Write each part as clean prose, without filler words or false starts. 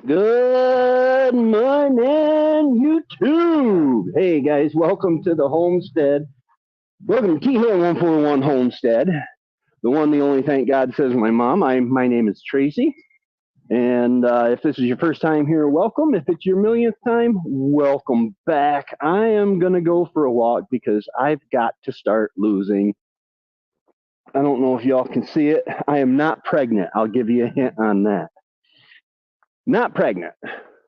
Good morning, YouTube. Hey guys, welcome to the homestead. Welcome to Key Hill 141 Homestead. The one, the only, thank God, says my mom. My name is Tracy. And if this is your first time here, welcome. If it's your millionth time, welcome back. I am going to go for a walk because I've got to start losing. I don't know if y'all can see it. I am not pregnant. I'll give you a hint on that. Not pregnant.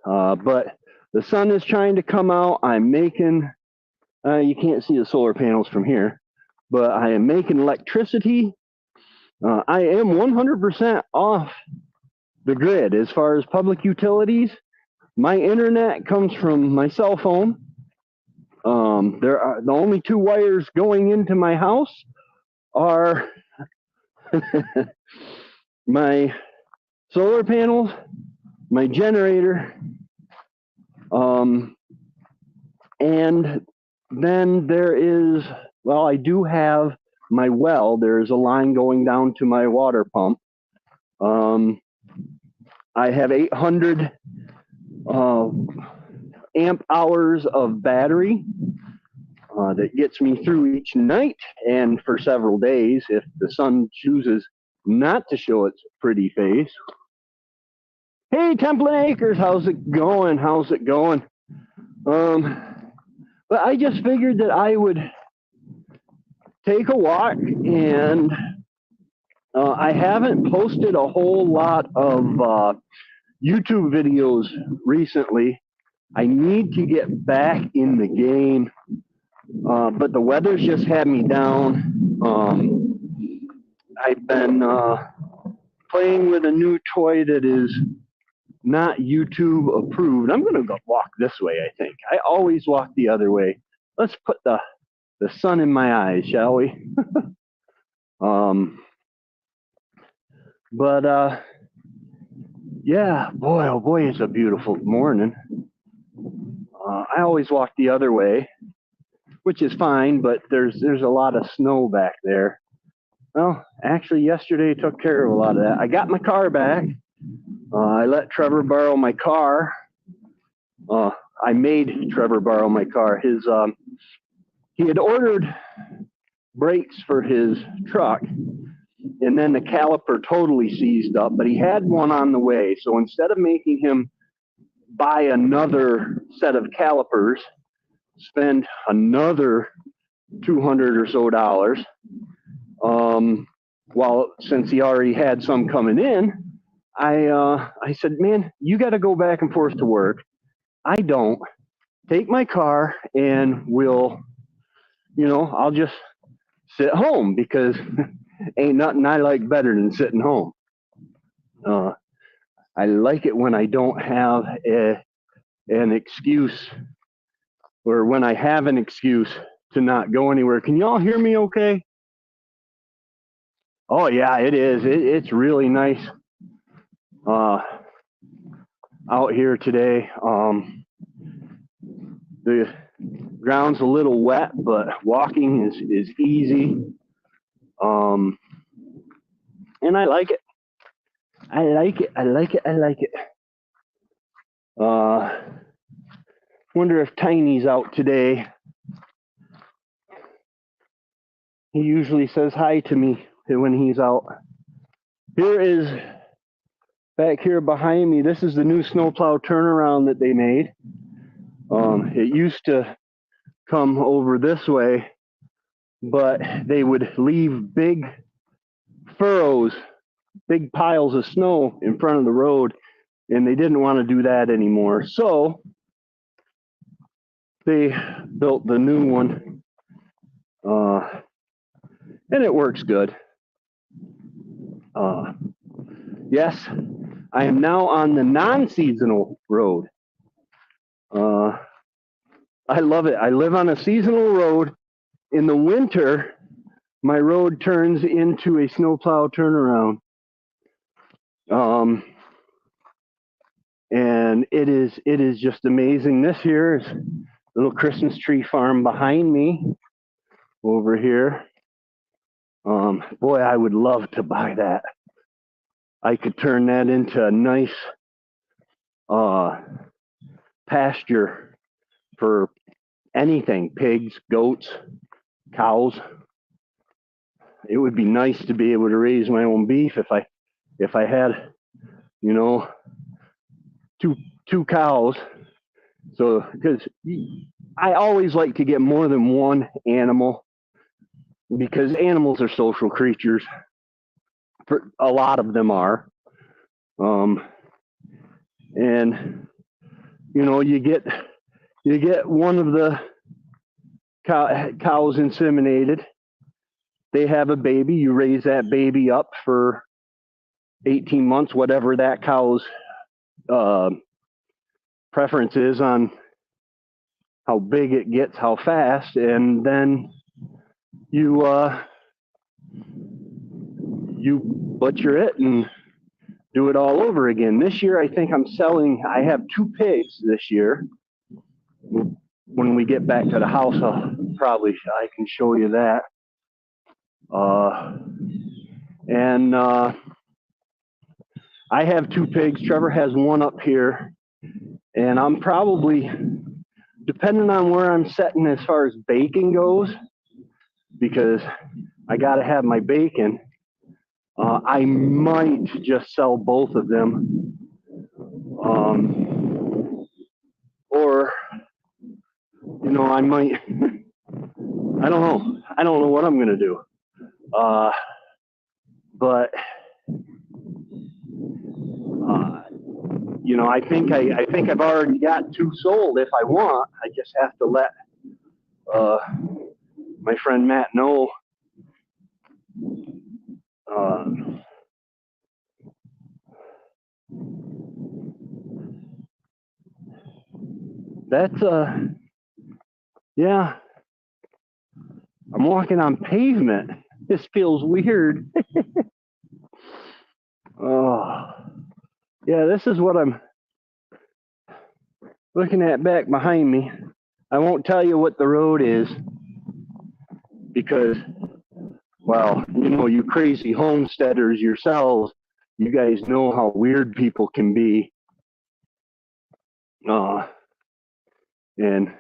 But the sun is trying to come out. I'm making, you can't see the solar panels from here, but I am making electricity. I am 100% off the grid as far as public utilities. My internet comes from my cell phone. There are the only two wires going into my house are my solar panels, my generator, and then there is, well, I do have my well. There's a line going down to my water pump. I have 800 amp hours of battery that gets me through each night and for several days if the sun chooses not to show its pretty face. Hey, Templin Acres, how's it going? How's it going? But I just figured that I would take a walk, and I haven't posted a whole lot of YouTube videos recently. I need to get back in the game, but the weather's just had me down. I've been playing with a new toy that is not YouTube approved. I'm going to go walk this way, I think. I always walk the other way. Let's put the sun in my eyes, shall we? But yeah, boy, oh boy, it's a beautiful morning. I always walk the other way, which is fine, but there's a lot of snow back there. Well, actually, yesterday took care of a lot of that. I got my car back. I let Trevor borrow my car. I made Trevor borrow my car. He had ordered brakes for his truck, and then the caliper totally seized up, but he had one on the way. So instead of making him buy another set of calipers, spend another $200 or so, since he already had some coming in, I said, man, you got to go back and forth to work. I don't. Take my car and I'll just sit home because ain't nothing I like better than sitting home. I like it when I don't have an excuse, or when I have an excuse to not go anywhere. Can y'all hear me okay? Oh yeah, it is. It's really nice out here today. The ground's a little wet, but walking is easy. And I like it. I like it. Wonder if Tiny's out today. He usually says hi to me when he's out. Here is, back here behind me, this is the new snowplow turnaround that they made. It used to come over this way, but they would leave big furrows, big piles of snow in front of the road, and they didn't want to do that anymore. So they built the new one, and it works good. Yes, I am now on the non-seasonal road. I love it. I live on a seasonal road. In the winter, my road turns into a snowplow turnaround. And it is just amazing. This here is a little Christmas tree farm behind me over here. Boy, I would love to buy that. I could turn that into a nice pasture for anything, pigs, goats, cows. It would be nice to be able to raise my own beef if I had, you know, two cows. So because I always like to get more than one animal, because animals are social creatures. For a lot of them are, and you get one of the cows inseminated. They have a baby. You raise that baby up for 18 months, whatever that cow's preference is on how big it gets, how fast, and then you butcher it and do it all over again. This year, I think I have 2 pigs this year. When we get back to the house, I can show you that. And I have 2 pigs. Trevor has one up here. And I'm probably, depending on where I'm setting as far as bacon goes, because I got to have my bacon, I might just sell both of them. Or, I might, I don't know. I don't know what I'm going to do. But, I think I've already got 2 sold if I want. I just have to let my friend Matt know. That's yeah. I'm walking on pavement. This feels weird. Oh, yeah, this is what I'm looking at back behind me. I won't tell you what the road is because, well, you crazy homesteaders yourselves, you guys know how weird people can be. And,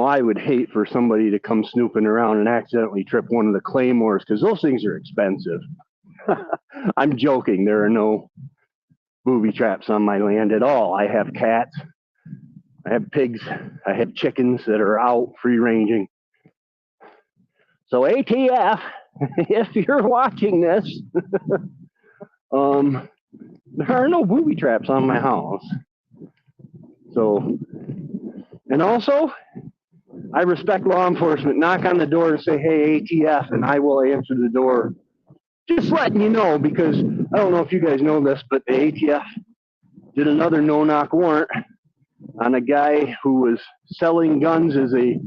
I would hate for somebody to come snooping around and accidentally trip one of the claymores, because those things are expensive. I'm joking. There are no booby traps on my land at all. I have cats. I have pigs. I have chickens that are out free ranging. So ATF, if you're watching this, there are no booby traps on my house. So, and also, I respect law enforcement. Knock on the door and say, hey, ATF, and I will answer the door. Just letting you know, because I don't know if you guys know this, but the ATF did another no-knock warrant on a guy who was selling guns as a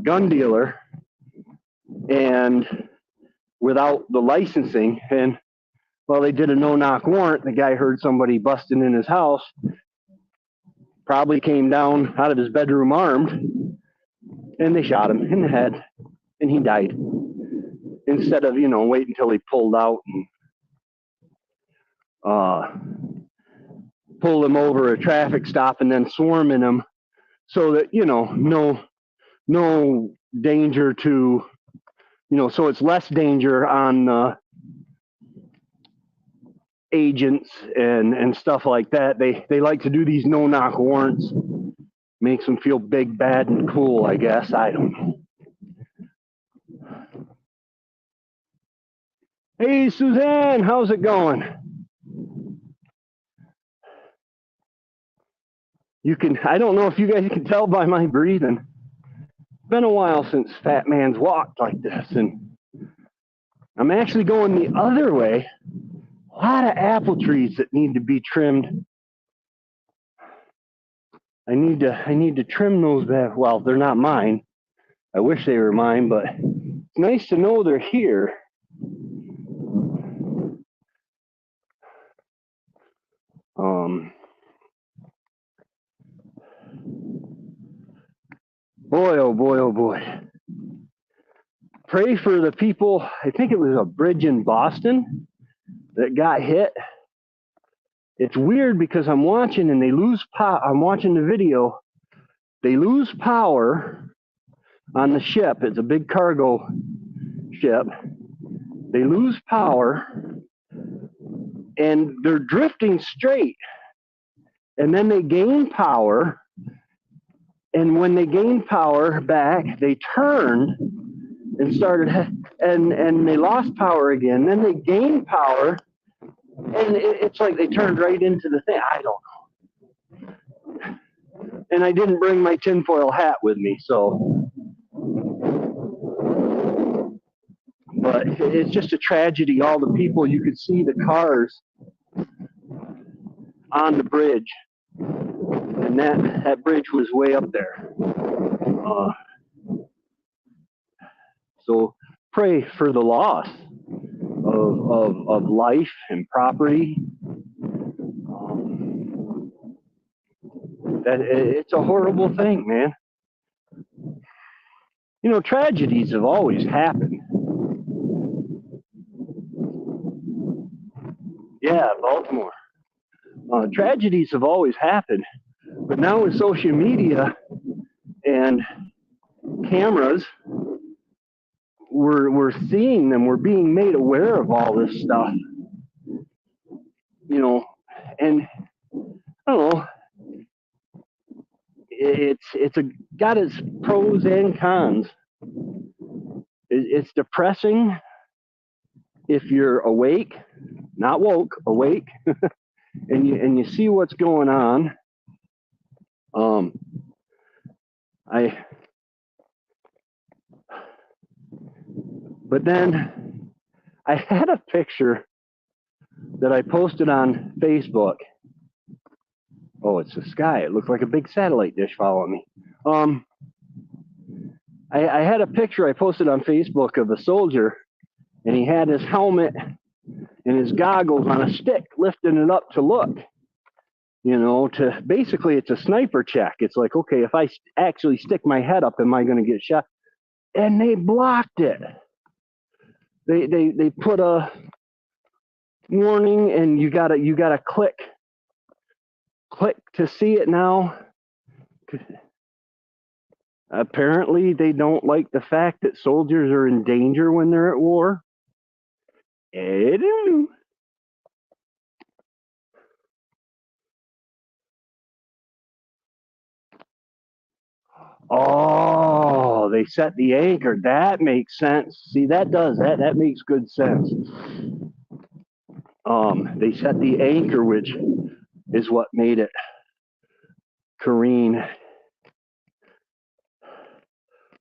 gun dealer and without the licensing. And well, they did a no-knock warrant. The guy heard somebody busting in his house, probably came down out of his bedroom armed, and they shot him in the head, and he died. Instead of, wait until he pulled out and pull him over a traffic stop and then swarming him, so that, no danger to, so it's less danger on agents and stuff like that. They like to do these no-knock warrants. Makes them feel big, bad, and cool, I guess. I don't know. Hey, Suzanne, how's it going? I don't know if you guys can tell by my breathing. It's been a while since Fat Man's walked like this, and I'm actually going the other way. A lot of apple trees that need to be trimmed. I need to trim those back. Well, they're not mine. I wish they were mine, but it's nice to know they're here. Boy, oh boy, oh boy. Pray for the people. I think it was a bridge in Boston that got hit. It's weird because I'm watching and they lose power. I'm watching the video. They lose power on the ship. It's a big cargo ship. They lose power and they're drifting straight. And then they gain power. And when they gain power back, they turned and started, and they lost power again. Then they gained power, and it's like they turned right into the thing. I don't know. And I didn't bring my tinfoil hat with me, so. But it's just a tragedy. All the people, you could see the cars on the bridge, and that bridge was way up there. So pray for the loss of life and property. That it's a horrible thing, man. You know, tragedies have always happened. Yeah, Baltimore. Tragedies have always happened, but now with social media and cameras, we're seeing them. We're being made aware of all this stuff. You know, and I don't know. It's got its pros and cons. It's depressing if you're awake, not woke, awake, and you see what's going on. But then I had a picture that I posted on Facebook. Oh, it's the sky. It looks like a big satellite dish following me. I had a picture I posted on Facebook of a soldier, and he had his helmet and his goggles on a stick, lifting it up to look. You know, to basically it's a sniper check. It's like, okay, if I actually stick my head up, am I going to get shot? And they blocked it. They put a warning, and you gotta click to see it now. Apparently, they don't like the fact that soldiers are in danger when they're at war. I don't know. Oh, they set the anchor. That makes sense. See, that makes good sense. They set the anchor, which is what made it careen.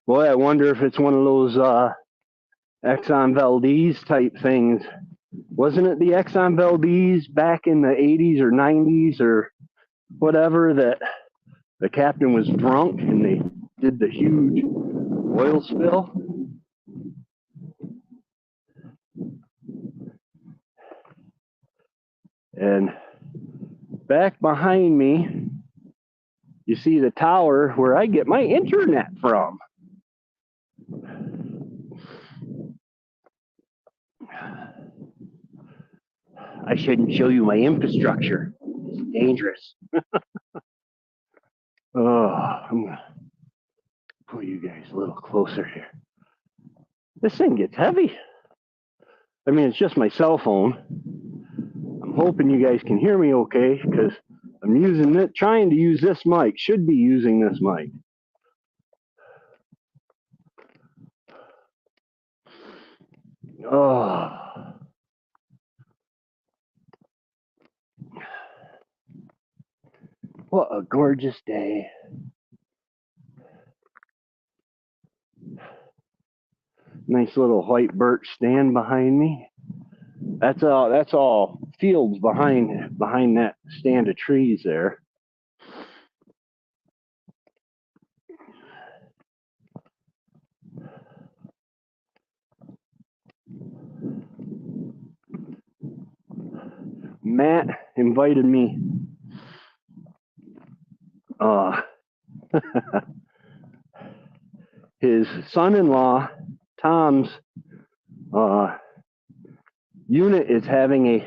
Boy, I wonder if it's one of those Exxon Valdez type things. Wasn't it the Exxon Valdez back in the 80s or 90s or whatever that the captain was drunk and they did the huge oil spill? And back behind me, you see the tower where I get my internet from. I shouldn't show you my infrastructure. It's dangerous. Oh, I'm going to pull you guys a little closer here. This thing gets heavy. I mean, it's just my cell phone. I'm hoping you guys can hear me okay, because I'm using it, trying to use this mic. Should be using this mic. Oh. What a gorgeous day. Nice little white birch stand behind me. That's all fields behind that stand of trees there. Matt invited me his son-in-law Tom's unit is having a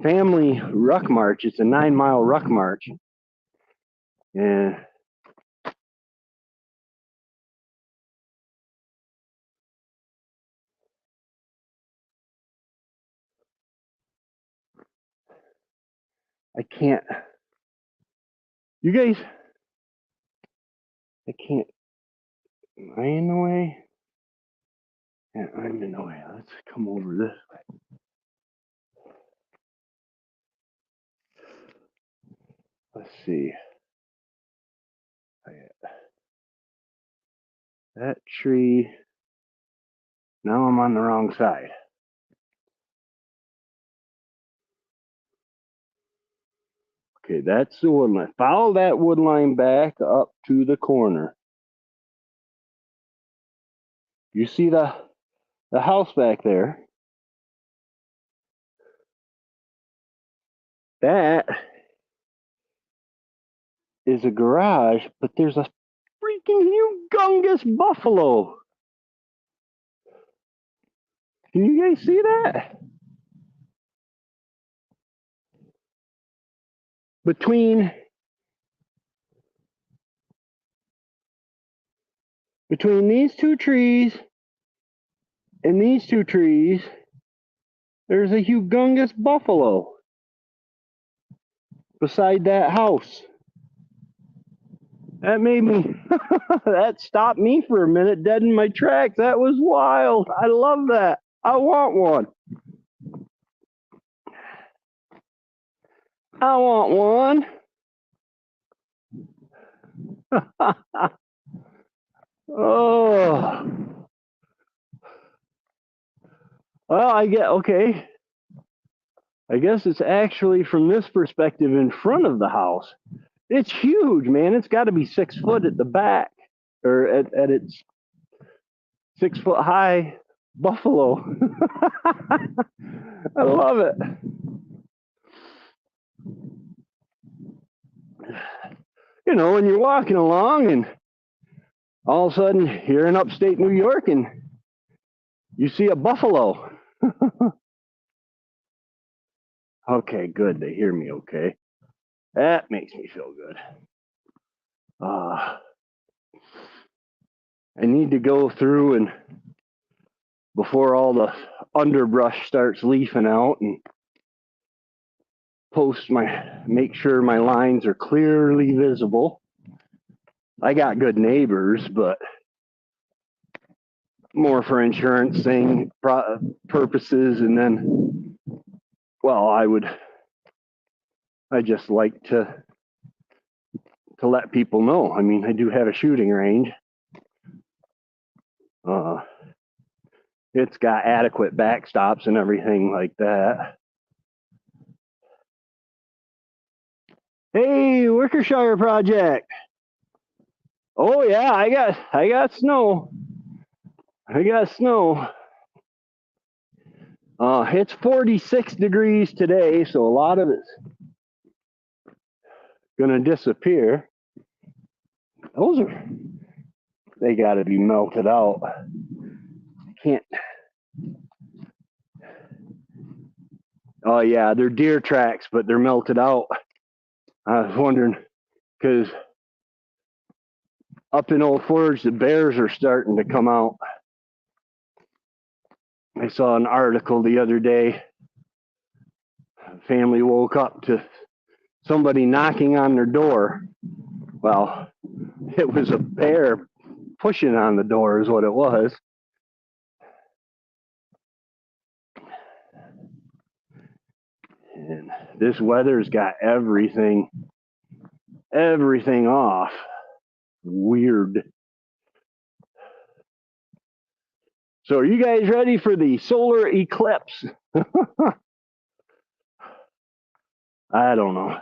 family ruck march. It's a 9-mile ruck march. And I can't, you guys, I can't, am I in the way? Yeah, I'm in the way. Let's come over this way. Let's see. That tree. Now I'm on the wrong side. Okay, that's the wood line. Follow that wood line back up to the corner. You see the house back there? That is a garage, but there's a freaking humongous buffalo. Can you guys see that? Between these two trees and these two trees, there's a humongous buffalo beside that house. That made me, that stopped me for a minute dead in my tracks. That was wild. I love that. I want one. I want one. Oh. Well, okay. I guess it's actually from this perspective in front of the house. It's huge, man. It's got to be 6 foot at the back, or at its 6 foot high buffalo. I love it. You know, when you're walking along and all of a sudden you're in upstate New York and you see a buffalo. Okay, good. They hear me okay. That makes me feel good. I need to go through and before all the underbrush starts leafing out and make sure my lines are clearly visible. I got good neighbors, but more for insurance purposes. And then, well, I just like to let people know. I mean, I do have a shooting range. It's got adequate backstops and everything like that. Hey, Wickershire Project. Oh yeah, I got snow. I got snow. It's 46 degrees today, so a lot of it's gonna disappear. They gotta be melted out. Can't. Oh yeah, they're deer tracks, but they're melted out. I was wondering, because up in Old Forge, the bears are starting to come out. I saw an article the other day. A family woke up to somebody knocking on their door. Well, it was a bear pushing on the door is what it was. And this weather's got everything off. Weird. So are you guys ready for the solar eclipse? I don't know.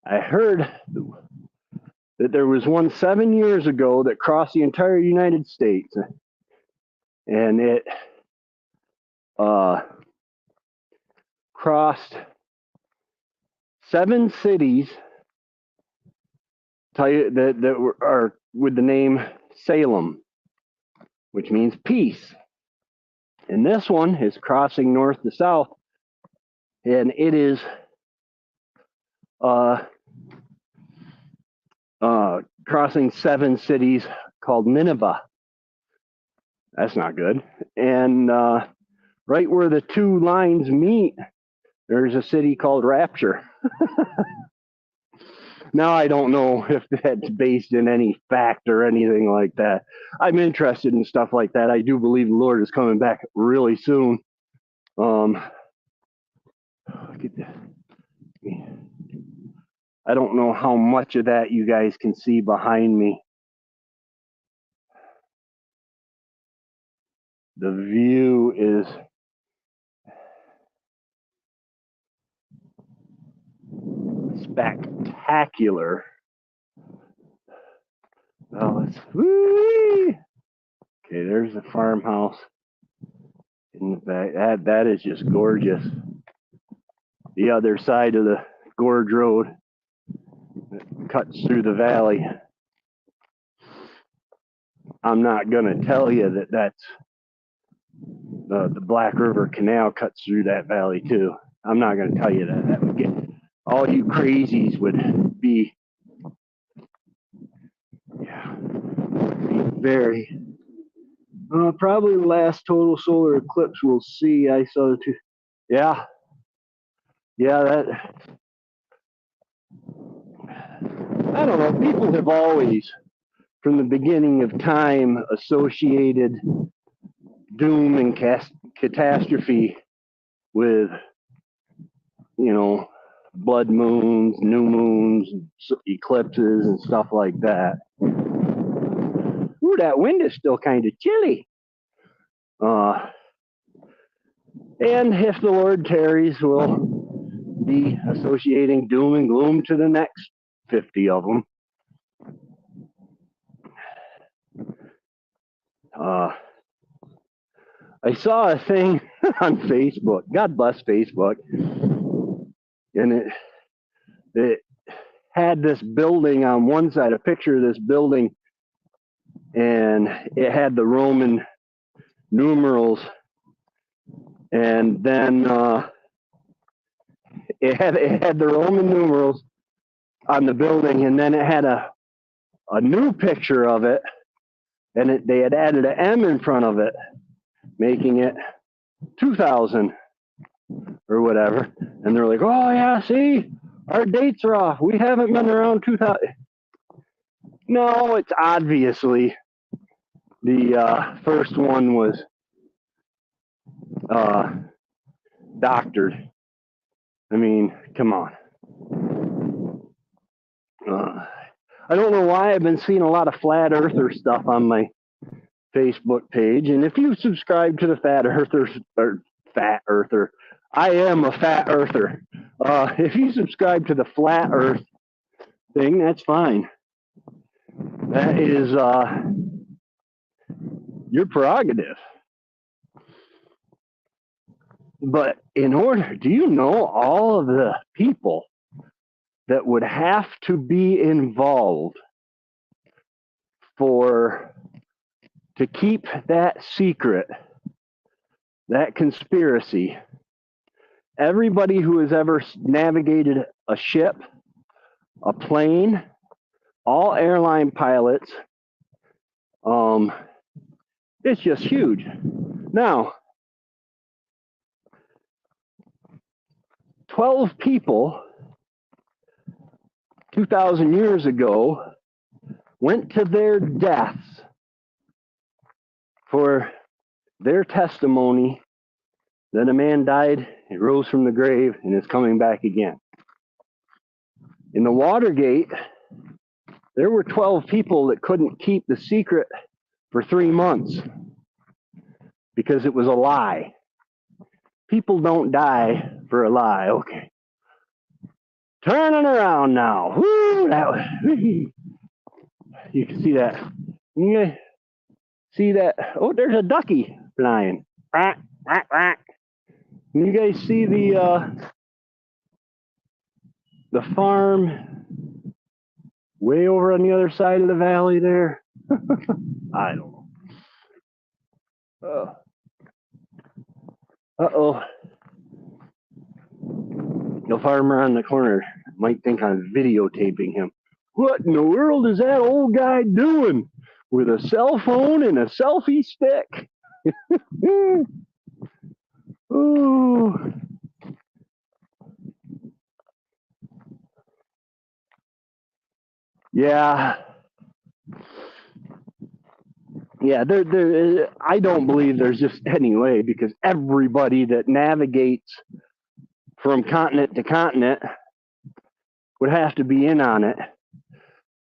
I heard that there was one 7 years ago that crossed the entire United States, and it crossed 7 cities. Tell you that are with the name Salem, which means peace. And this one is crossing north to south, and it is crossing 7 cities called Nineveh. That's not good. And right where the 2 lines meet, there's a city called Rapture. Now, I don't know if that's based in any fact or anything like that. I'm interested in stuff like that. I do believe the Lord is coming back really soon. Look at that. I don't know how much of that you guys can see behind me. The view is spectacular. Oh, it's woo-wee. Okay, there's the farmhouse in the back. That is just gorgeous. The other side of the gorge road that cuts through the valley. I'm not gonna tell you that that's the Black River Canal cuts through that valley too. I'm not gonna tell you that. That would get all you crazies would be, yeah, very. Probably the last total solar eclipse we'll see. I saw it too. Yeah, that. I don't know. People have always, from the beginning of time, associated doom and catastrophe with, blood moons, new moons, eclipses, and stuff like that. Ooh, that wind is still kind of chilly. And if the Lord tarries, we'll be associating doom and gloom to the next 50 of them. I saw a thing on Facebook. God bless Facebook. And it had this building on one side, a picture of this building, and it had the Roman numerals, and then it had the Roman numerals on the building, and then it had a new picture of it, and they had added an M in front of it, making it 2000 or whatever. And they're like, oh yeah, see, our dates are off. We haven't been around 2000. No, it's obviously the first one was doctored. I mean, come on. I don't know why I've been seeing a lot of flat earther stuff on my Facebook page. And if you subscribe to the Fat Earther, I am a Fat Earther. If you subscribe to the Flat Earth thing, that's fine. That is your prerogative. But do you know all of the people that would have to be involved to keep that secret, that conspiracy? Everybody who has ever navigated a ship, a plane, all airline pilots, it's just huge. Now, 12 people 2,000 years ago went to their deaths for their testimony that a man died, he rose from the grave, and is coming back again. In the Watergate, there were 12 people that couldn't keep the secret for 3 months because it was a lie. People don't die for a lie. Okay. Turning around now. Woo, you can see that. You see that? Oh, there's a ducky flying. Quack, quack, quack. You guys see the farm way over on the other side of the valley there? I don't know. Uh-oh. The farmer on the corner might think I'm videotaping him. What in the world is that old guy doing with a cell phone and a selfie stick? Ooh. Yeah. Yeah, I don't believe there's just any way, because everybody that navigates from continent to continent would have to be in on it.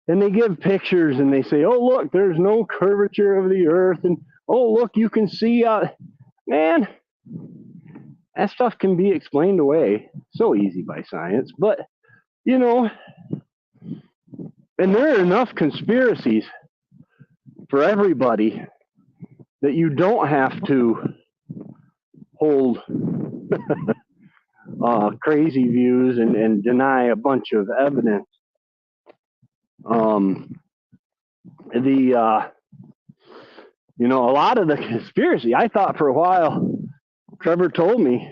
And they give pictures and they say, oh, look, there's no curvature of the earth. And, oh, look, you can see out. Man, that stuff can be explained away so easy by science. But, you know, and there are enough conspiracies for everybody that you don't have to hold crazy views and deny a bunch of evidence. You know, a lot of the conspiracy, I thought for a while, Trevor told me,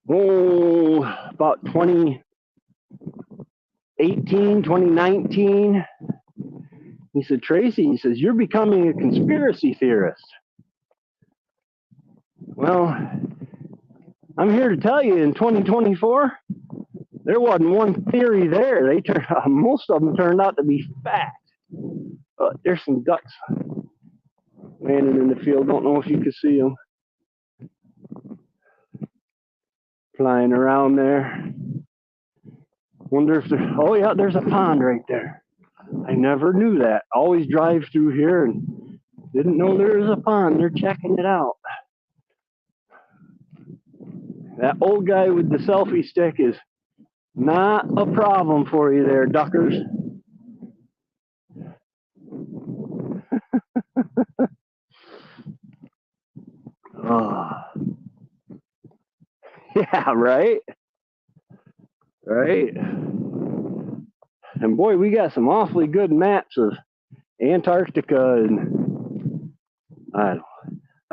about 2018, 2019, he said, Tracy, he says, you're becoming a conspiracy theorist. Well, I'm here to tell you, in 2024, there wasn't one theory there. Most of them turned out to be fact. There's some ducks landing in the field. Don't know if you can see them flying around there. Wonder if there. Oh yeah, there's a pond right there. I never knew that. Always drive through here and didn't know there was a pond. They're checking it out. That old guy with the selfie stick is not a problem for you there, duckers. Oh. Yeah, right? Right? And boy, we got some awfully good maps of Antarctica, and I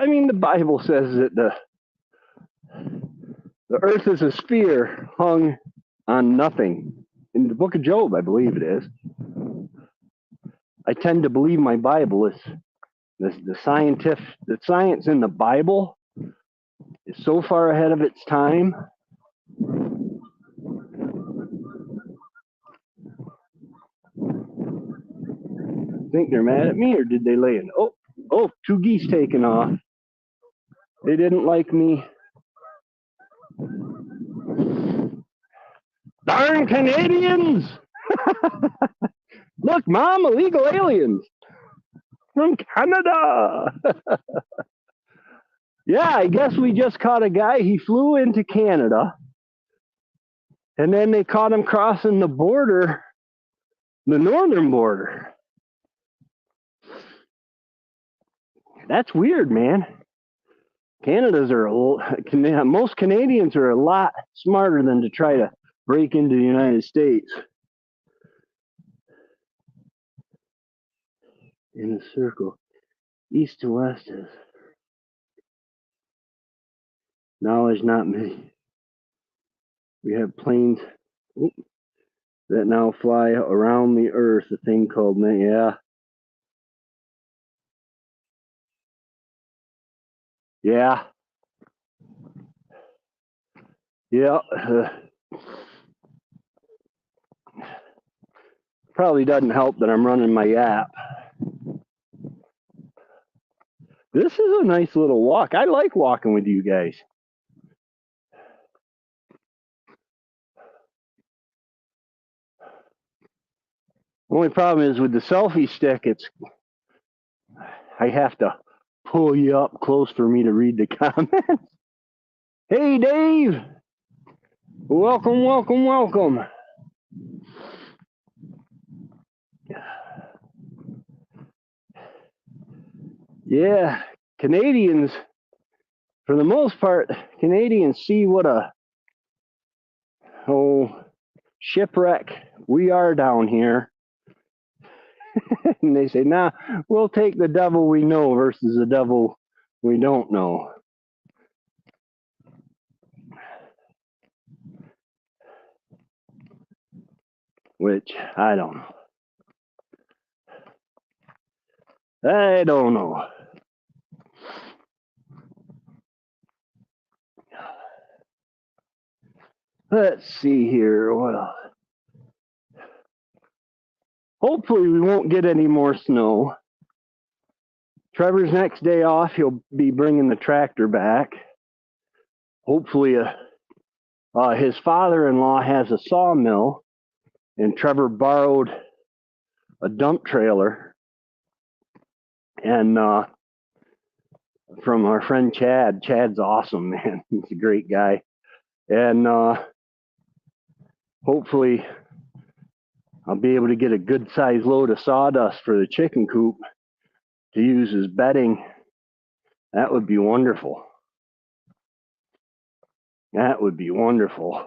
mean, the Bible says that the earth is a sphere hung on nothing. In the book of Job, I believe it is. I tend to believe my Bible is the science in the Bible is so far ahead of its time. Think they're mad at me, or did they land? Oh, two geese taking off. They didn't like me. Darn Canadians! Look, Mom, illegal aliens from Canada. Yeah, I guess we just caught a guy. He flew into Canada, and then they caught him crossing the border, the northern border. That's weird, man. Most Canadians are a lot smarter than to try to break into the United States. In a circle, east to west is knowledge, not me. We have planes that now fly around the earth, a thing called me. Yeah. Yeah. Yeah. Probably doesn't help that I'm running my app. This is a nice little walk. I like walking with you guys. Only problem is with the selfie stick, I have to pull you up close for me to read the comments. Hey, Dave. Welcome, welcome, welcome. Yeah, Canadians, for the most part, Canadians see what a shipwreck we are down here. And they say, nah, we'll take the devil we know versus the devil we don't know. Which, I don't know. I don't know. Let's see here. Well, hopefully we won't get any more snow. Trevor's next day off, he'll be bringing the tractor back. Hopefully, his father-in-law has a sawmill, and Trevor borrowed a dump trailer, and from our friend Chad. Chad's awesome, man. He's a great guy, and hopefully I'll be able to get a good sized load of sawdust for the chicken coop to use as bedding. That would be wonderful. That would be wonderful.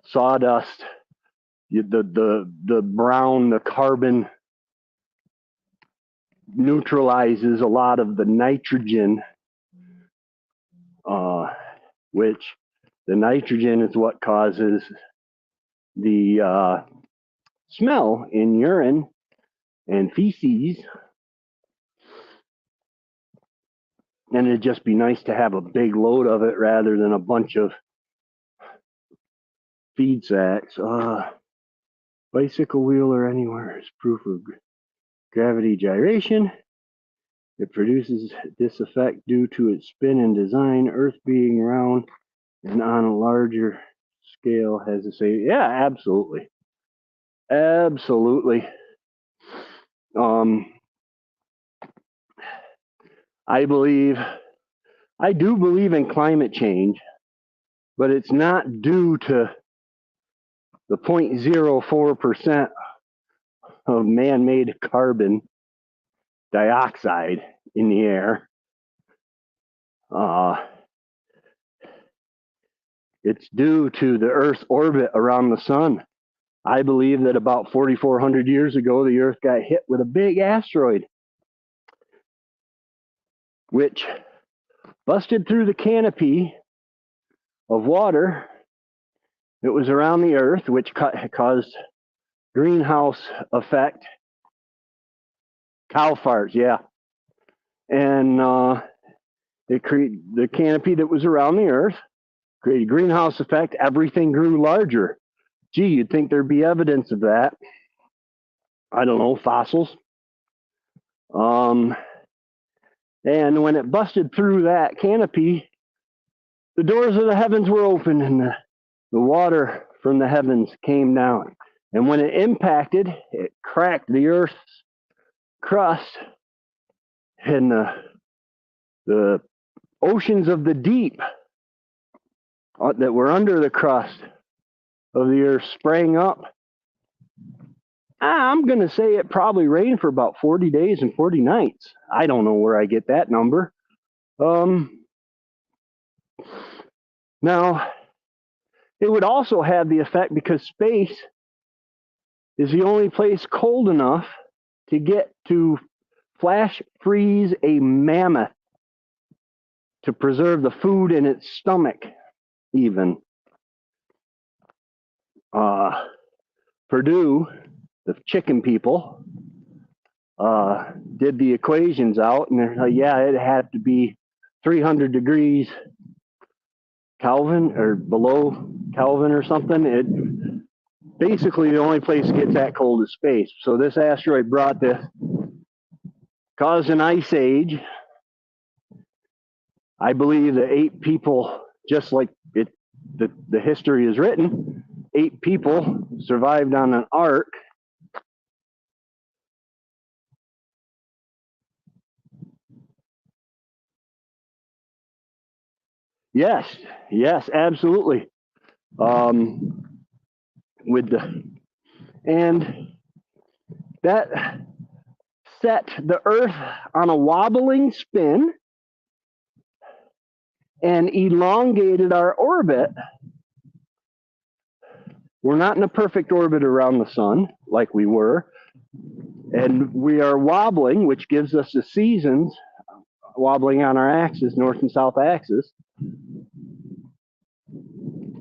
Sawdust, the brown, the carbon neutralizes a lot of the nitrogen, which the nitrogen is what causes the smell in urine and feces. And it'd just be nice to have a big load of it rather than a bunch of feed sacks. Bicycle wheel or anywhere is proof of gravity gyration. It produces this effect due to its spin and design. Earth being round and on a larger scale has the same. Yeah, absolutely. Absolutely. I do believe in climate change, but it's not due to the 0.04% of man-made carbon dioxide in the air. It's due to the Earth's orbit around the sun. I believe that about 4,400 years ago, the Earth got hit with a big asteroid, which busted through the canopy of water that was around the Earth, which caused greenhouse effect. Cow farts, yeah. And it created the canopy that was around the Earth, created greenhouse effect. Everything grew larger. Gee, you'd think there'd be evidence of that. I don't know, fossils. And when it busted through that canopy, the doors of the heavens were open and the water from the heavens came down. And when it impacted, it cracked the Earth's crust, and the oceans of the deep that were under the crust of the Earth sprang up. I'm going to say it probably rained for about 40 days and 40 nights. I don't know where I get that number. Now, it would also have the effect because space is the only place cold enough to get to flash freeze a mammoth to preserve the food in its stomach, even. Purdue, the chicken people, did the equations out, and they're like, yeah, it had to be 300 degrees Kelvin or below Kelvin or something. It basically the only place it gets that cold is space. So this asteroid brought this, caused an ice age. I believe that 8 people, just like the history is written, 8 people survived on an ark. Yes, absolutely. And that set the Earth on a wobbling spin and elongated our orbit We're not in a perfect orbit around the sun like we were. And we are wobbling, which gives us the seasons, wobbling on our axis, north and south axis.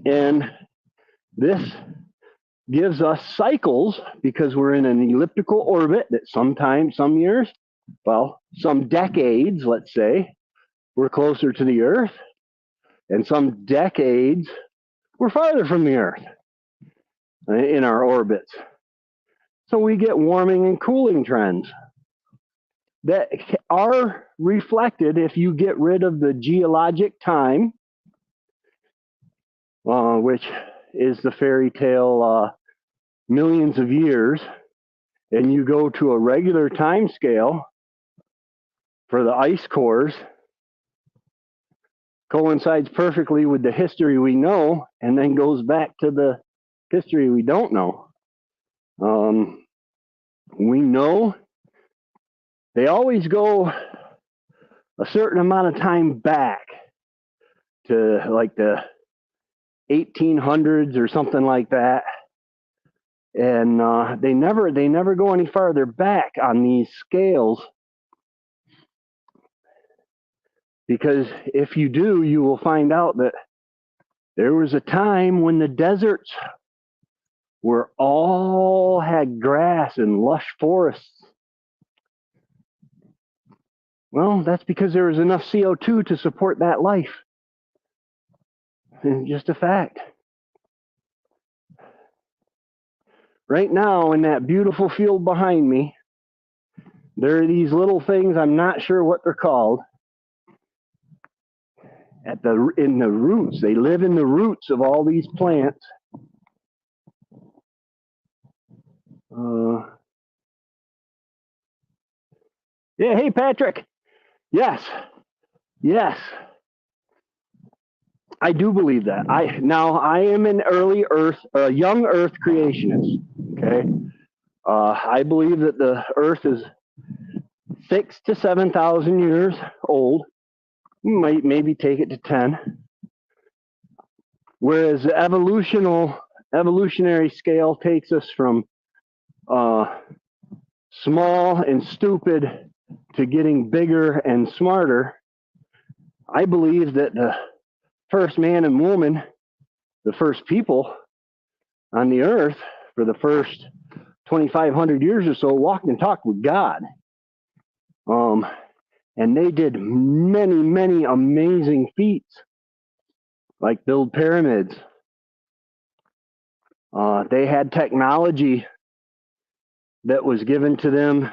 And this gives us cycles because we're in an elliptical orbit that sometimes, some years, well, some decades, let's say, we're closer to the Earth, and some decades we're farther from the Earth in our orbits. So we get warming and cooling trends that are reflected if you get rid of the geologic time, which is the fairy tale millions of years, and you go to a regular time scale for the ice cores, coincides perfectly with the history we know, and then goes back to the history we don't know. We know they always go a certain amount of time back to like the 1800s or something like that, and they never go any farther back on these scales, because if you do, you will find out that there was a time when the deserts were all had grass and lush forests. Well, that's because there was enough CO2 to support that life. It's just a fact. Right now, in that beautiful field behind me, there are these little things, I'm not sure what they're called, in the roots. They live in the roots of all these plants. Yeah, hey, Patrick. Yes. I do believe that. I am an early Earth, young Earth creationist. Okay. I believe that the Earth is 6,000 to 7,000 years old. You might maybe take it to 10. Whereas the evolutionary scale takes us from small and stupid to getting bigger and smarter. I believe that the first man and woman, the first people on the earth for the first 2,500 years or so, walked and talked with God. And they did many, many amazing feats, like build pyramids. They had technology that was given to them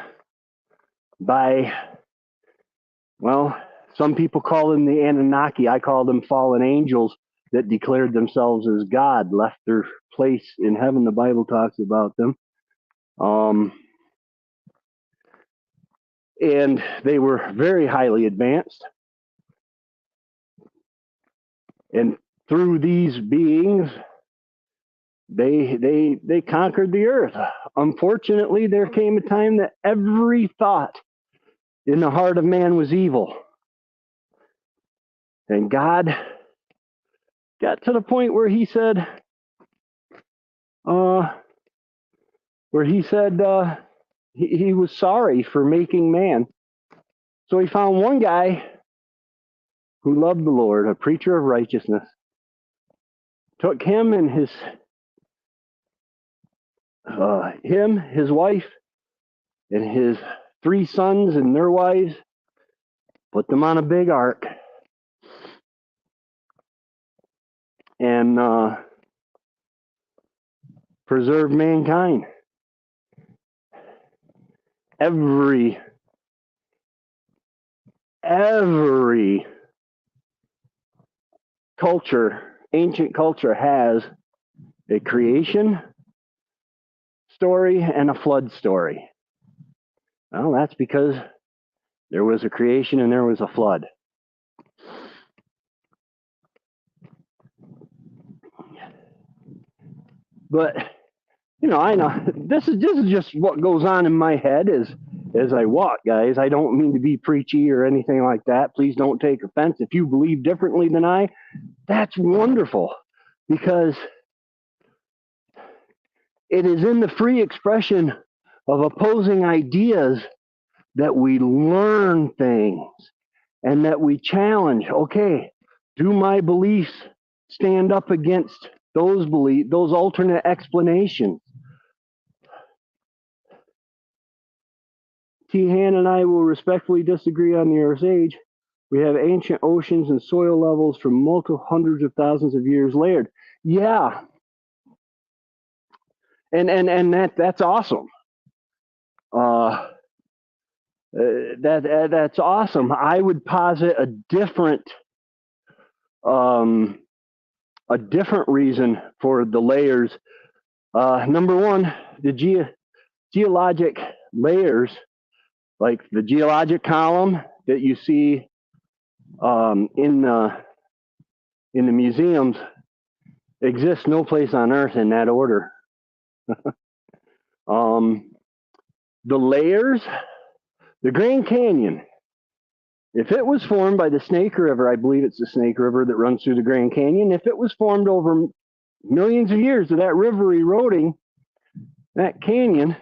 by, well, some people call them the Anunnaki. I call them fallen angels that declared themselves as God, left their place in heaven. The Bible talks about them. And they were very highly advanced. And through these beings, they conquered the earth. Unfortunately, there came a time that every thought in the heart of man was evil. And God got to the point where he said, he was sorry for making man. So he found one guy who loved the Lord, a preacher of righteousness, took him and his wife, and his 3 sons and their wives, put them on a big ark, and preserved mankind. Every culture, ancient culture, has a creation story and a flood story. Well, that's because there was a creation and there was a flood. But I know this is just what goes on in my head as I walk, guys. I don't mean to be preachy or anything like that. Please don't take offense. If you believe differently than I, that's wonderful, because It is in the free expression of opposing ideas that we learn things and that we challenge. Okay, do my beliefs stand up against those beliefs, those alternate explanations? T. Han and I will respectfully disagree on the Earth's age. We have ancient oceans and soil levels from multiple hundreds of thousands of years layered. Yeah. And that's awesome. That's awesome. I would posit a different reason for the layers. Number one, the geologic layers, like the geologic column that you see in the museums, exists no place on Earth in that order. The layers, the Grand Canyon, if it was formed by the Snake River, I believe it's the Snake River that runs through the Grand Canyon, if it was formed over millions of years of that river eroding that canyon,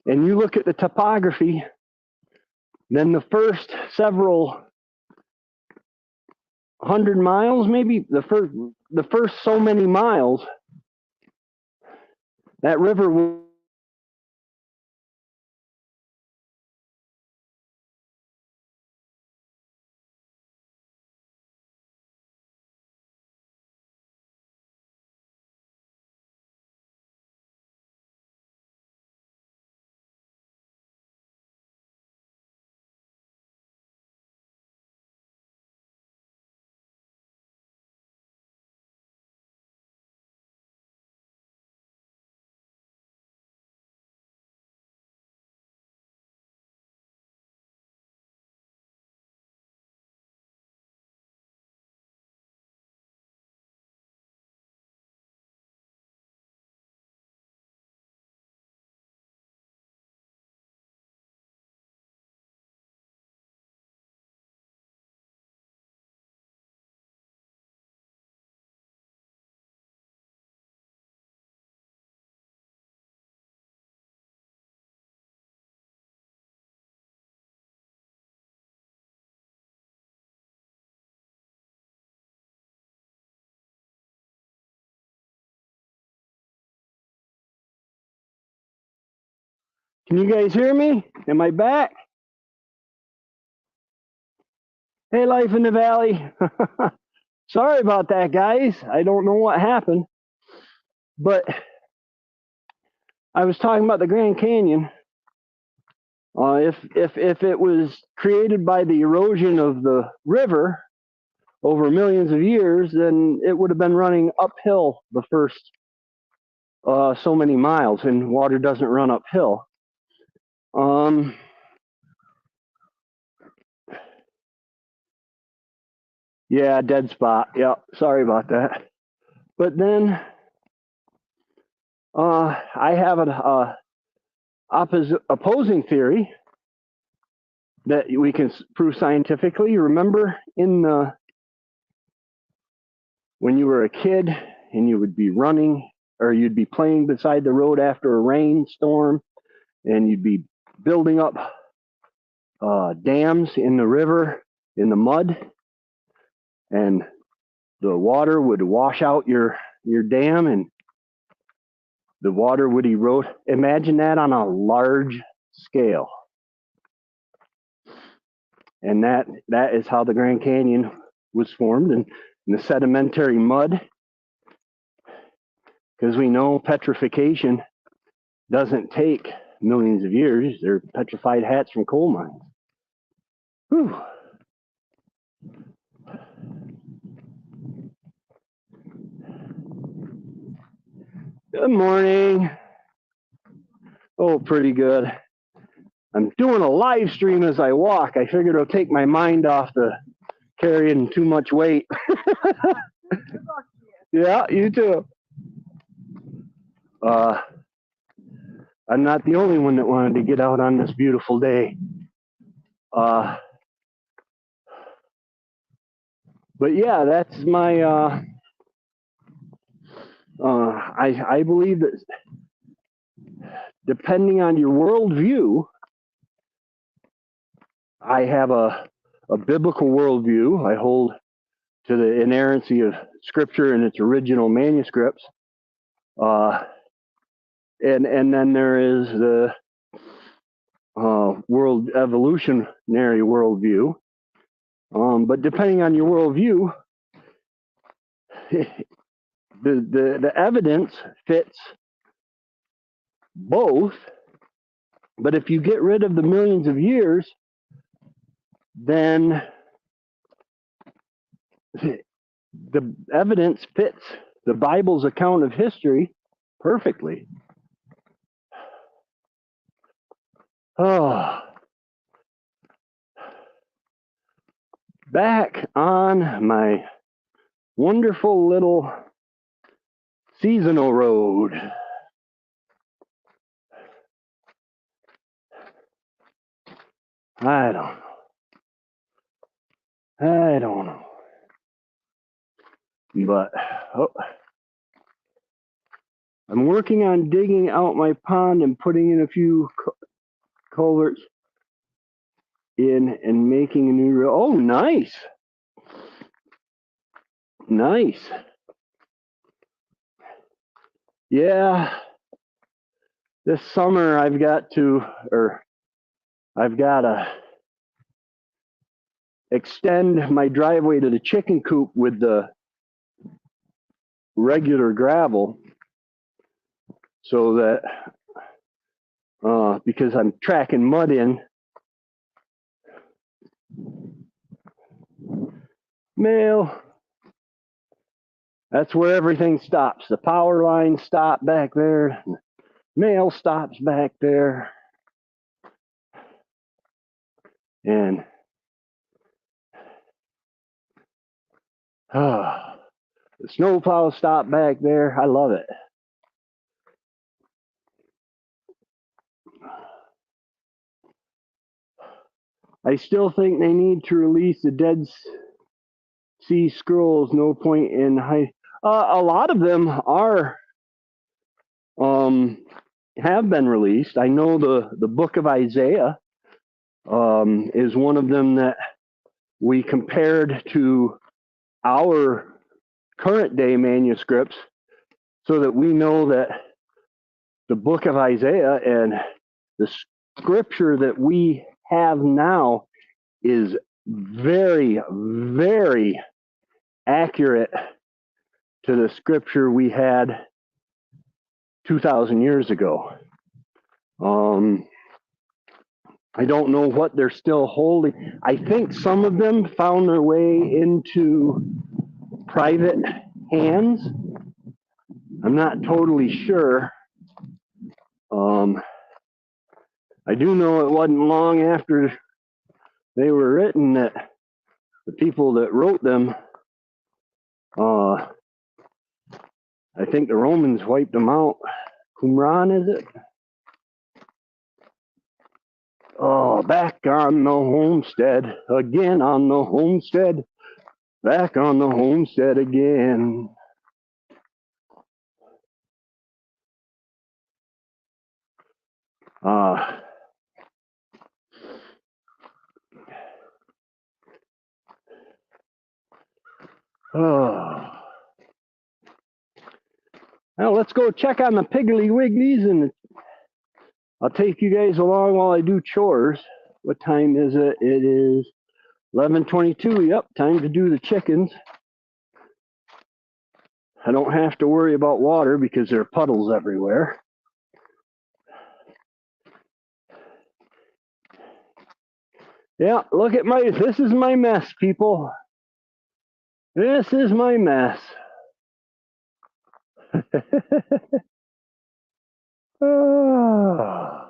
and you look at the topography, then the first several 100 miles, maybe the first so many miles, that river will Can you guys hear me? Am I back? Hey, Life in the Valley. Sorry about that, guys. I don't know what happened, but I was talking about the Grand Canyon. If it was created by the erosion of the river over millions of years, then it would have been running uphill the first so many miles, and water doesn't run uphill. Yeah, dead spot. Yeah, sorry about that. But then I have an opposing theory that we can prove scientifically. Remember when you were a kid and you would be running or you'd be playing beside the road after a rainstorm and you'd be building up dams in the river in the mud, and the water would wash out your dam and the water would erode. Imagine that on a large scale. And that is how the Grand Canyon was formed, and in the sedimentary mud, because we know petrification doesn't take millions of years. They're petrified hats from coal mines. Whew. Good morning. Oh, pretty good. I'm doing a live stream as I walk. I figured it'll take my mind off the carrying too much weight. Yeah, you too. I'm not the only one that wanted to get out on this beautiful day. But yeah, that's my I believe that depending on your worldview, I have a biblical worldview. I hold to the inerrancy of Scripture and its original manuscripts. And then there is the world evolutionary worldview. But depending on your worldview, the evidence fits both. But if you get rid of the millions of years, then the evidence fits the Bible's account of history perfectly. Oh, back on my wonderful little seasonal road. I don't know. But I'm working on digging out my pond and putting in a few culverts in and making a new road. Oh, nice. Nice. Yeah. This summer I've got to extend my driveway to the chicken coop with the regular gravel so that because I'm tracking mud in. Mail. That's where everything stops. The power lines stop back there. Mail stops back there. And the snowplow stop back there. I love it. I still think they need to release the Dead Sea Scrolls. No point in high. A lot of them are have been released. I know the book of Isaiah is one of them that we compared to our current day manuscripts so that we know that the book of Isaiah and the scripture that we have now is very, very accurate to the scripture we had 2,000 years ago. I don't know what they're still holding. I think some of them found their way into private hands. I'm not totally sure. I do know it wasn't long after they were written that the people that wrote them, I think the Romans wiped them out. Qumran, is it? Oh, back on the homestead, again on the homestead, back on the homestead again. Now let's go check on the Piggly Wigglies, and I'll take you guys along while I do chores. What time is it? It is 11:22. Yep, time to do the chickens. I don't have to worry about water because there are puddles everywhere. Yeah, look at this is my mess, people. This is my mess. Oh.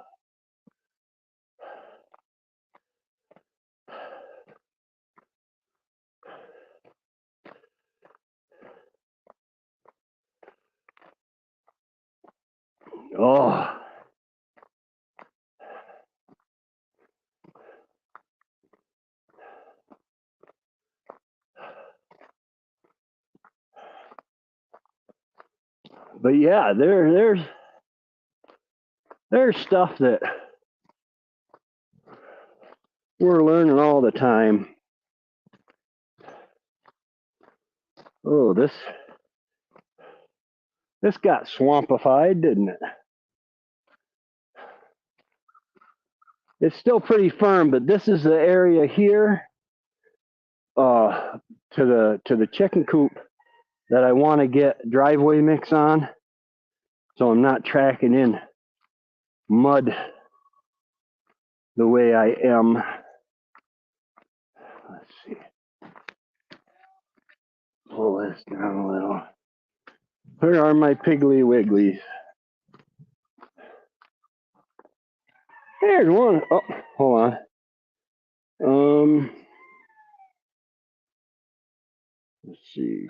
Oh. But yeah, there's stuff that we're learning all the time. Oh, this got swampified, didn't it? It's still pretty firm, but this is the area here to the chicken coop that I want to get driveway mix on, so I'm not tracking in mud the way I am. Let's see. Pull this down a little. Where are my Piggly Wigglies? There's one. Oh, hold on. Let's see.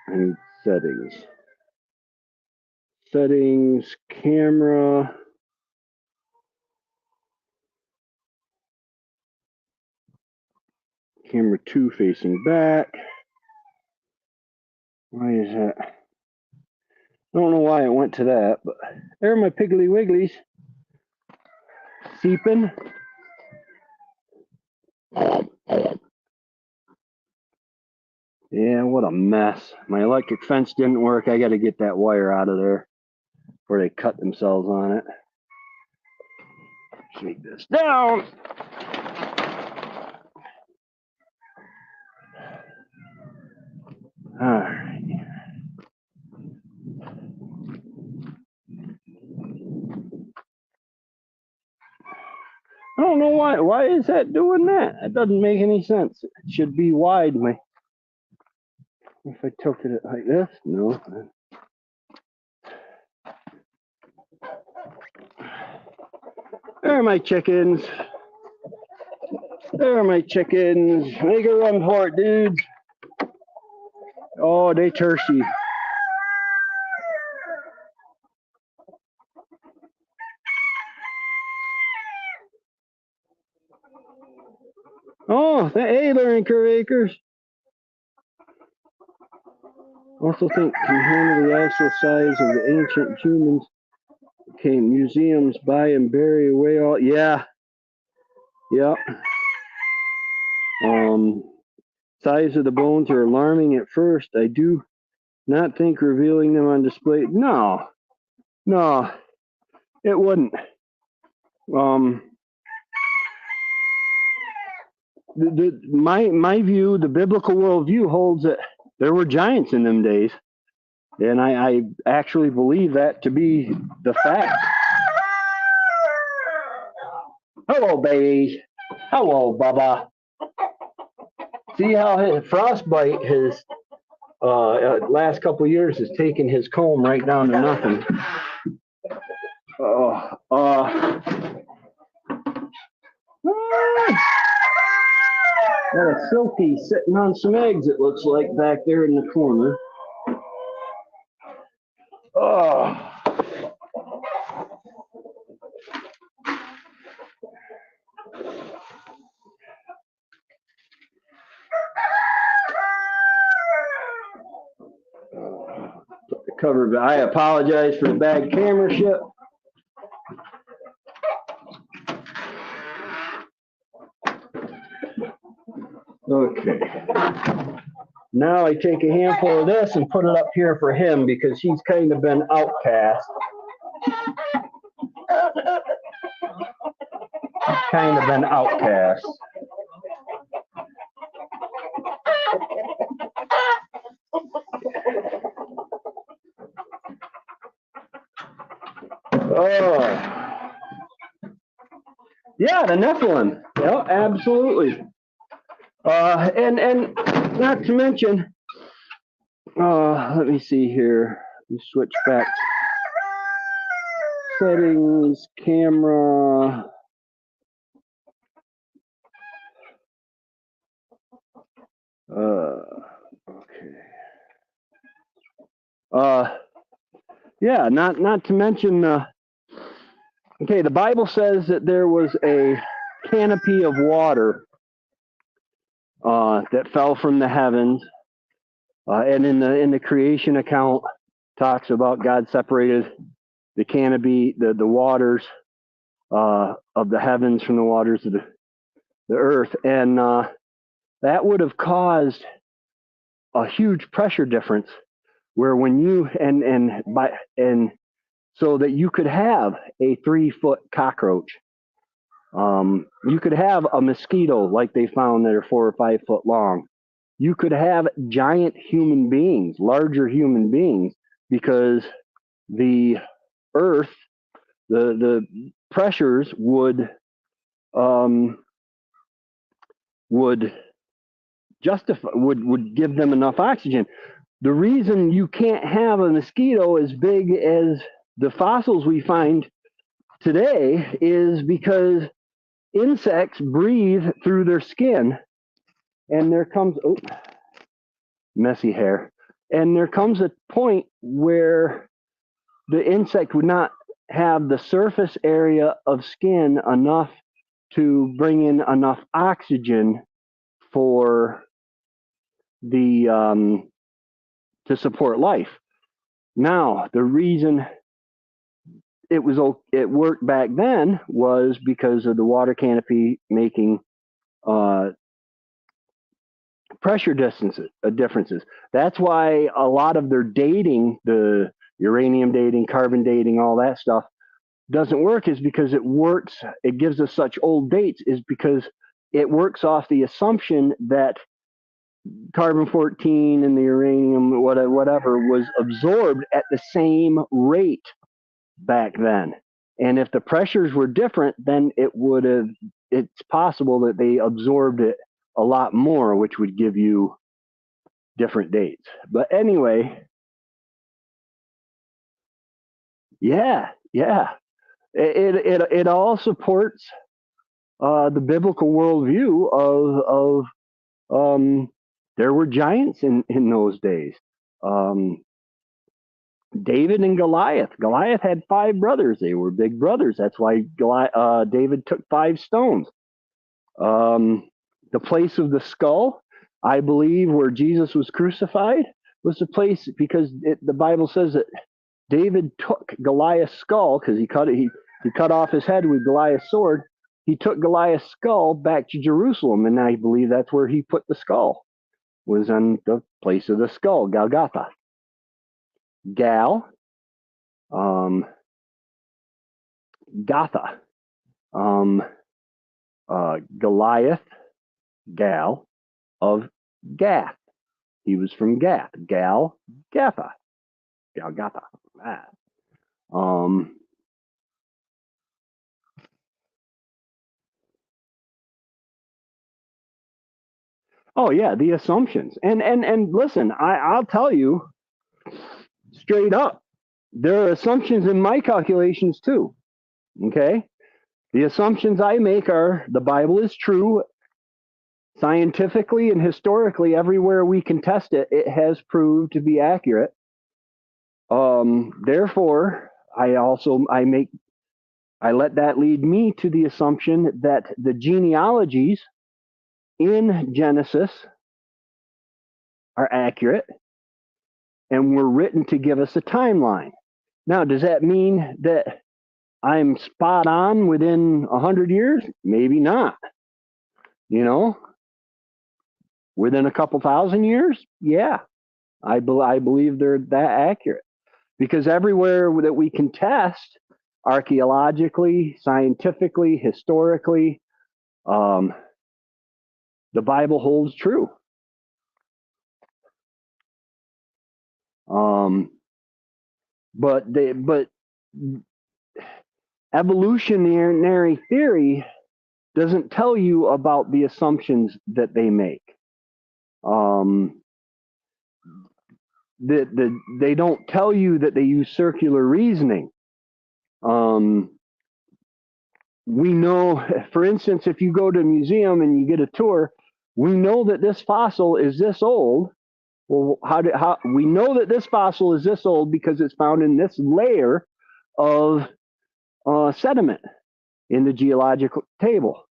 I need settings. Settings, camera. Camera 2 facing back. Why is that? I don't know why it went to that, but there are my Piggly Wigglies. Seeping. Yeah, what a mess. My electric fence didn't work. I got to get that wire out of there before they cut themselves on it. Shake this down. All right. I don't know why. Why is that doing that? That doesn't make any sense. It should be wide. If I tilted it like this, no. There are my chickens. There are my chickens. Make a run for it, dudes. Oh, they thirsty. Oh, hey there, Anchor Acres. Also think can handle the actual size of the ancient humans. Okay, museums buy and bury away all. Yeah. Yep. Size of the bones are alarming at first. I do not think revealing them on display. No, it wouldn't. My view, the biblical worldview holds that there were giants in them days, and I actually believe that to be the fact. Hello, baby. Hello, Bubba. See how his frostbite has last couple of years has taken his comb right down to nothing. Got a silky sitting on some eggs, it looks like, back there in the corner. Oh. Cover, but I apologize for the bad cameramanship. Okay. Now I take a handful of this and put it up here for him because he's kind of been outcast. He's kind of been outcast. Oh. Yeah, the Nephilim. Yeah, absolutely. And not to mention, let me see here. Let me switch back. Settings, camera. Okay. Yeah, not to mention, okay, the Bible says that there was a canopy of water that fell from the heavens, and in the creation account, talks about God separated the canopy, the waters of the heavens from the waters of the earth. And that would have caused a huge pressure difference where when you, and so that you could have a 3-foot cockroach. You could have a mosquito like they found that are 4 or 5 foot long. You could have giant human beings, larger human beings, because the earth, the pressures would justify, would give them enough oxygen. The reason you can't have a mosquito as big as the fossils we find today is because insects breathe through their skin, and there comes messy hair, and there comes a point where the insect would not have the surface area of skin enough to bring in enough oxygen for the to support life. Now, the reason it worked back then was because of the water canopy making pressure differences. That's why a lot of their dating, the uranium dating, carbon dating, all that stuff doesn't work, is because it gives us such old dates, is because it works off the assumption that carbon-14 and the uranium, whatever, was absorbed at the same rate back then. And if the pressures were different, then it's possible that they absorbed it a lot more, which would give you different dates. But anyway, yeah. It all supports the biblical worldview of there were giants in those days. David and Goliath. Goliath had 5 brothers. They were big brothers. That's why David took 5 stones. The place of the skull, I believe, where Jesus was crucified, was the place, because the Bible says that David took Goliath's skull, because he cut off his head with Goliath's sword. He took Goliath's skull back to Jerusalem, and I believe that's where he put the skull, was on the place of the skull, Golgotha. Gotha, Goliath, Gal of Gath. He was from Gath. Golgotha. Oh yeah, the assumptions. And listen, I'll tell you straight up, there are assumptions in my calculations too. Okay? The assumptions I make are the Bible is true. Scientifically and historically, everywhere we can test it, it has proved to be accurate. Therefore, I let that lead me to the assumption that the genealogies in Genesis are accurate and were written to give us a timeline. Now, does that mean that I'm spot on within 100 years? Maybe not. Within a couple thousand years? Yeah, I believe they're that accurate. Because everywhere that we can test, archaeologically, scientifically, historically, the Bible holds true. But evolutionary theory doesn't tell you about the assumptions that they make. They don't tell you that they use circular reasoning. We know, for instance, if you go to a museum and you get a tour, we know that this fossil is this old. Well, how we know that this fossil is this old? Because it's found in this layer of sediment in the geological table.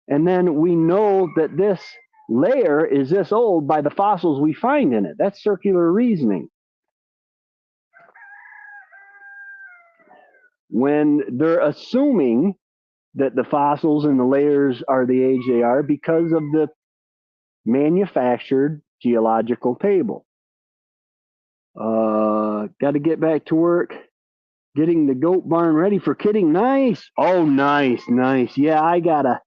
And then we know that this layer is this old by the fossils we find in it. That's circular reasoning. when they're assuming that the fossils and the layers are the age they are because of the manufactured geological table. Got to get back to work. Getting the goat barn ready for kidding. Nice. Oh, nice. Yeah, I gotta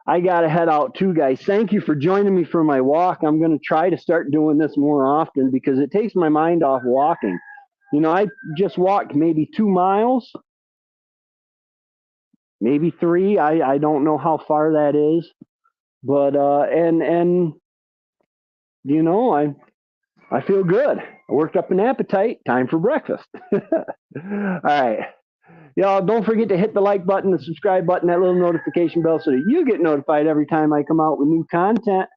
head out too, guys. Thank you for joining me for my walk. I'm gonna try to start doing this more often because it takes my mind off walking. You know, I just walked maybe 2 miles, maybe 3. I don't know how far that is, but and you know, I feel good. I worked up an appetite. Time for breakfast. All right. Y'all, don't forget to hit the like button, the subscribe button, that little notification bell so that you get notified every time I come out with new content.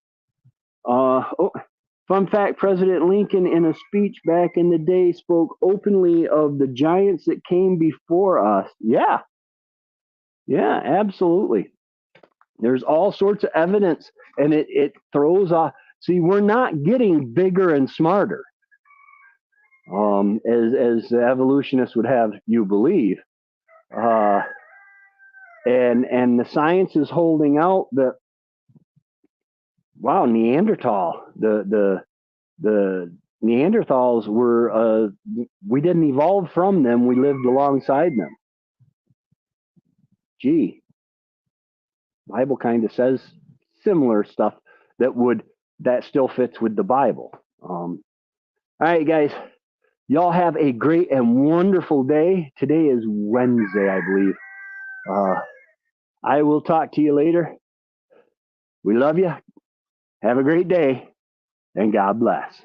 Fun fact, President Lincoln, in a speech back in the day, spoke openly of the giants that came before us. Yeah, absolutely. There's all sorts of evidence, and it throws off. See, we're not getting bigger and smarter, as the evolutionists would have you believe. And the science is holding out that, wow, Neanderthal, the Neanderthals were, we didn't evolve from them, we lived alongside them. Gee, Bible kind of says similar stuff that still fits with the Bible. All right, guys, y'all have a great and wonderful day. Today is Wednesday, I believe. I will talk to you later. We love you. Have a great day, and God bless.